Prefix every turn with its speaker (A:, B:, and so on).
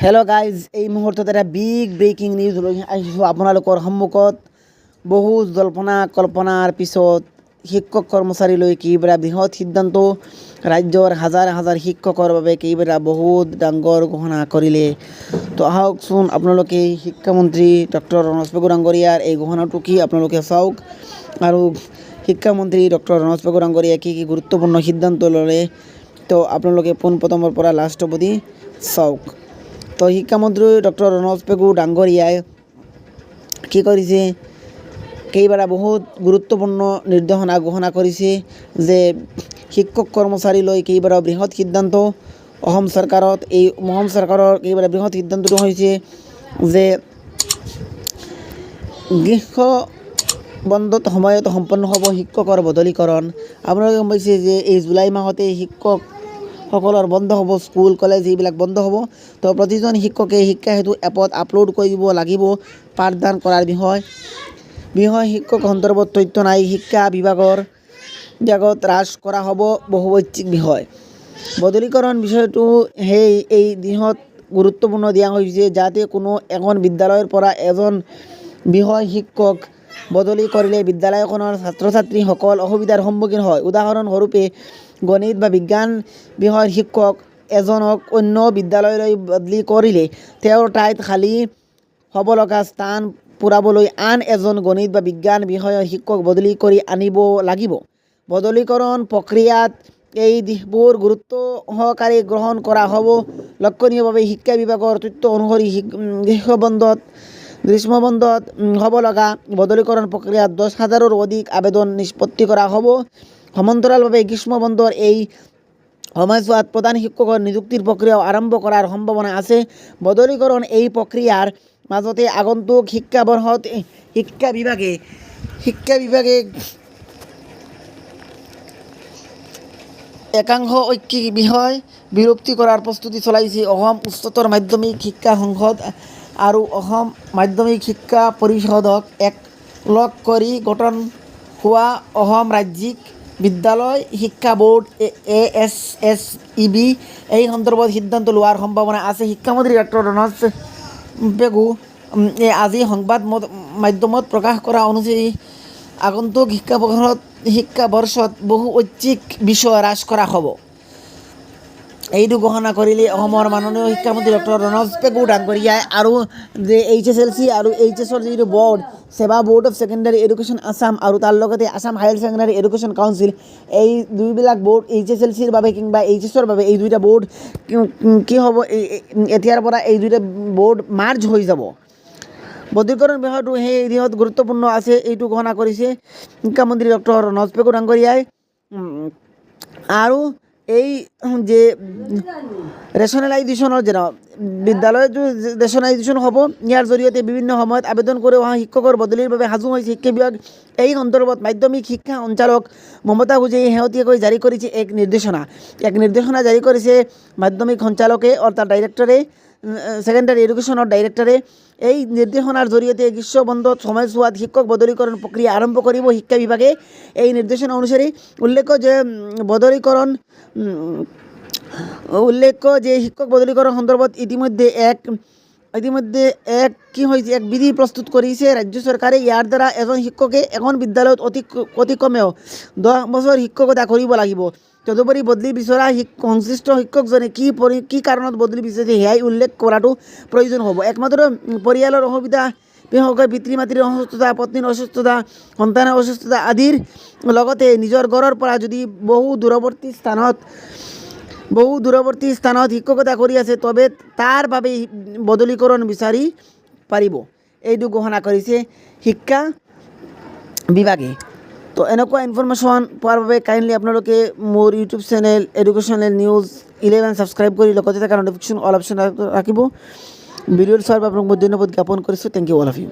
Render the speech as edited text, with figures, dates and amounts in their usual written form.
A: Hello' guys, এই মুহূৰ্তত এটা বিগ ব্ৰেকিং নিউজ লৈ আহিছোঁ আপোনালোকৰ সন্মুখত। বহু জল্পনা কল্পনাৰ পিছত শিক্ষক কৰ্মচাৰীলৈ কেইবাৰা বৃহৎ সিদ্ধান্ত। ৰাজ্যৰ হাজাৰ হাজাৰ শিক্ষকৰ বাবে কেইবাৰা বহুত ডাঙৰ ঘোষণা কৰিলে। তো আহকচোন আপোনালোকে শিক্ষামন্ত্ৰী ডক্টৰ ৰণোজ পেগু ডাঙৰীয়াৰ এই ঘোষণাটো কি আপোনালোকে চাওক, আৰু শিক্ষামন্ত্ৰী ডক্টৰ ৰণোজ পেগু ডাঙৰীয়াই কি গুৰুত্বপূৰ্ণ সিদ্ধান্ত ল'লে তো আপোনালোকে পোনপ্ৰথমৰ পৰা লাষ্ট অবধি চাওক। তো শিক্ষামন্ত্ৰী ডক্টৰ ৰণোজ পেগু ডাঙৰীয়াই কি কৰিছে, কেইবাৰা বহুত গুৰুত্বপূৰ্ণ নিৰ্দেশনা ঘোষণা কৰিছে যে শিক্ষক কৰ্মচাৰীলৈ কেইবাৰা বৃহৎ সিদ্ধান্ত। অসম চৰকাৰৰ কেইবাৰা বৃহৎ সিদ্ধান্তটো হৈছে যে গ্ৰীষ্ম বন্ধত সময়ত সম্পন্ন হ'ব শিক্ষকৰ বদলীকৰণ। আপোনালোকে গম পাইছে যে এই জুলাই মাহতে শিক্ষকসকলৰ বন্ধ হ'ব, স্কুল কলেজ এইবিলাক বন্ধ হ'ব। তো প্ৰতিজন শিক্ষকে শিক্ষা সেতু এপত আপলোড কৰিব লাগিব পাঠদান কৰাৰ বিষয় শিক্ষক সন্দৰ্ভত তথ্য নাই। শিক্ষা বিভাগত হ্ৰাস কৰা হ'ব বহুঐচ্ছিক বিষয় বদলীকৰণ বিষয়টো। এই দিশত গুৰুত্বপূৰ্ণ দিয়া হৈছে যাতে কোনো এখন বিদ্যালয়ৰ পৰা এজন বিষয় শিক্ষক বদলি কৰিলে বিদ্যালয়খনৰ ছাত্ৰ ছাত্ৰীসকল অসুবিধাৰ সন্মুখীন হয়। উদাহৰণস্বৰূপে গণিত বা বিজ্ঞান বিষয়ৰ শিক্ষক এজনক অন্য বিদ্যালয়লৈ বদলি কৰিলে তেওঁৰ ঠাইত খালী হ'ব লগা স্থান পূৰাবলৈ আন এজন গণিত বা বিজ্ঞান বিষয়ৰ শিক্ষক বদলি কৰি আনিব লাগিব। বদলীকৰণ প্ৰক্ৰিয়াত এই দিশবোৰ গুৰুত্ব সহকাৰে গ্ৰহণ কৰা হ'ব। লক্ষণীয়ভাৱে শিক্ষা বিভাগৰ তথ্য অনুসৰি গ্ৰীষ্মবন্ধত হ'ব লগা বদলীকৰণ প্ৰক্ৰিয়াত 10,000ৰো অধিক আবেদন নিষ্পত্তি কৰা হ'ব। সমান্তৰালভাৱে গ্ৰীষ্মবন্ধৰ এই সময়ছোৱাত প্ৰধান শিক্ষকৰ নিযুক্তিৰ প্ৰক্ৰিয়াও আৰম্ভ কৰাৰ সম্ভাৱনা আছে। বদলীকৰণ এই প্ৰক্ৰিয়াৰ মাজতে আগন্তুক শিক্ষাবৰ্ষত শিক্ষা বিভাগে একাংশ ঐচ্ছিক বিষয় বিলুপ্তি কৰাৰ প্ৰস্তুতি চলাইছে। অসম উচ্চতৰ মাধ্যমিক শিক্ষা সংসদ আৰু অসম মাধ্যমিক শিক্ষা পৰিষদক একলগ কৰি গঠন হোৱা অসম ৰাজ্যিক বিদ্যালয় শিক্ষা বোৰ্ড ASSEB এই সন্দৰ্ভত সিদ্ধান্ত লোৱাৰ সম্ভাৱনা আছে। শিক্ষামন্ত্ৰী ডক্টৰ ৰণোজ পেগু আজি সংবাদ মাধ্যমত প্ৰকাশ কৰা অনুসৰি আগন্তুক শিক্ষাবৰ্ষত বহু ঐচ্ছিক বিষয় হ্ৰাস কৰা হ'ব। এইটো ঘোষণা কৰিলে অসমৰ মাননীয় শিক্ষামন্ত্ৰী ডক্টৰ ৰণোজ পেগু ডাঙৰীয়াই। আৰু যে HSLC আৰু HSৰ যিটো board SEBA board of secondary education Assam আৰু তাৰ লগতে Assam higher secondary education council, এই দুইবিলাক বৰ্ড HSLCৰ বাবে কিংবা HSৰ বাবে এই দুইটা বৰ্ড কি হ'ব, এতিয়াৰ পৰা এই দুইটা বৰ্ড মাৰ্জ হৈ যাব। বদলীকৰণ বিষয়টো সেই দিশত গুৰুত্বপূৰ্ণ আছে, এইটো ঘোষণা কৰিছে শিক্ষামন্ত্ৰী ডক্টৰ ৰণোজ পেগু ডাঙৰীয়াই। আৰু এই যে ৰেচনেলাইজেশ্যনৰ বিদ্যালয়টো ৰেচনেলাইজেশ্যন হ'ব, ইয়াৰ জৰিয়তে বিভিন্ন সময়ত আবেদন কৰি অহা শিক্ষকৰ বদলিৰ বাবে সাজু হৈছে শিক্ষা বিভাগ। এই সন্দৰ্ভত মাধ্যমিক শিক্ষা সঞ্চালক মমতা গুজেয়ে শেহতীয়াকৈ জাৰি কৰিছে এক নিৰ্দেশনা জাৰি কৰিছে মাধ্যমিক সঞ্চালকে অৰ্থাৎ ডাইৰেক্টৰে, ছেকেণ্ডাৰী এডুকেশ্যনৰ ডাইৰেক্টৰে। এই নিৰ্দেশনাৰ জৰিয়তে গ্ৰীষ্মবন্ধত সময়ছোৱাত শিক্ষক বদলীকৰণ প্ৰক্ৰিয়া আৰম্ভ কৰিব শিক্ষা বিভাগে। এই নিৰ্দেশনা অনুসৰি উল্লেখ্য যে শিক্ষক বদলীকৰণ সন্দৰ্ভত ইতিমধ্যে এক বিধি প্ৰস্তুত কৰিছে ৰাজ্য চৰকাৰে। ইয়াৰ দ্বাৰা এজন শিক্ষকে এখন বিদ্যালয়ত অতি কমেও 10 বছৰ শিক্ষকতা কৰিব লাগিব। তদুপৰি বদলি বিচৰা সংশ্লিষ্ট শিক্ষকজনে কি কাৰণত বদলি বিচাৰিছে সেয়াই উল্লেখ কৰাটো প্ৰয়োজন হ'ব। একমাত্ৰ পৰিয়ালৰ অসুবিধা, বিশেষকৈ পিতৃ মাতৃৰ অসুস্থতা, পত্নীৰ অসুস্থতা, সন্তানৰ অসুস্থতা আদিৰ লগতে নিজৰ ঘৰৰ পৰা যদি বহু দূৰৱৰ্তী স্থানত শিক্ষকতা কৰি আছে তবে তাৰ বাবে বদলীকৰণ বিচাৰি পাৰিব। এইটো ঘোষণা কৰিছে শিক্ষা বিভাগে। তো এনেকুৱা ইনফৰমেশ্যন পোৱাৰ বাবে কাইণ্ডলি আপোনালোকে মোৰ YouTube channel educational news 11 subscribe কৰি লগতে থকা নটিফিকেশ্যন অল অপশ্যন ৰাখিব। ভিডিঅ'টো চোৱাৰ বাবে আপোনাক মই ধন্যবাদ জ্ঞাপন কৰিছোঁ। Thank you all of U.